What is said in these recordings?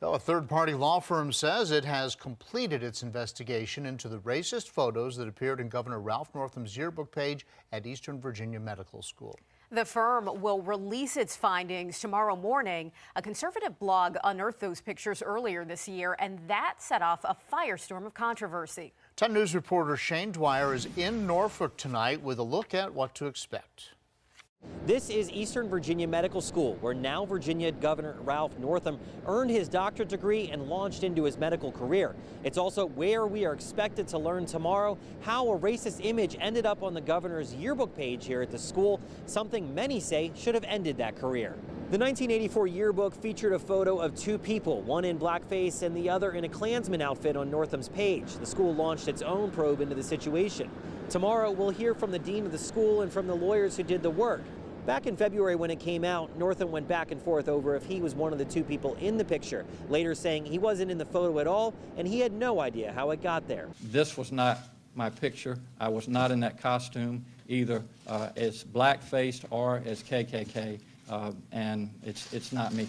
Well, a third-party law firm says it has completed its investigation into the racist photos that appeared in Governor Ralph Northam's yearbook page at Eastern Virginia Medical School. The firm will release its findings tomorrow morning. A conservative blog unearthed those pictures earlier this year, and that set off a firestorm of controversy. 10 News reporter Shane Dwyer is in Norfolk tonight with a look at what to expect. This is Eastern Virginia Medical School, where now Virginia Governor Ralph Northam earned his doctorate degree and launched into his medical career. It's also where we are expected to learn tomorrow how a racist image ended up on the governor's yearbook page here at the school, something many say should have ended that career. The 1984 yearbook featured a photo of two people, one in blackface and the other in a Klansman outfit on Northam's page. The school launched its own probe into the situation. Tomorrow, we'll hear from the dean of the school and from the lawyers who did the work. Back in February when it came out, Northam went back and forth over if he was one of the two people in the picture, later saying he wasn't in the photo at all and he had no idea how it got there. This was not my picture. I was not in that costume, either as black-faced or as KKK, and it's not me.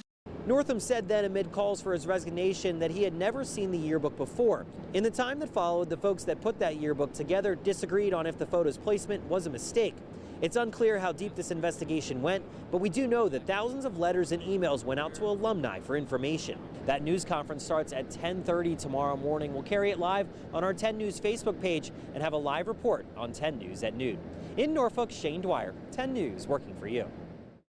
Northam said then, amid calls for his resignation, that he had never seen the yearbook before. In the time that followed, the folks that put that yearbook together disagreed on if the photo's placement was a mistake. It's unclear how deep this investigation went, but we do know that thousands of letters and emails went out to alumni for information. That news conference starts at 10:30 tomorrow morning. We'll carry it live on our 10 News Facebook page and have a live report on 10 News at noon. In Norfolk, Shane Dwyer, 10 News, working for you.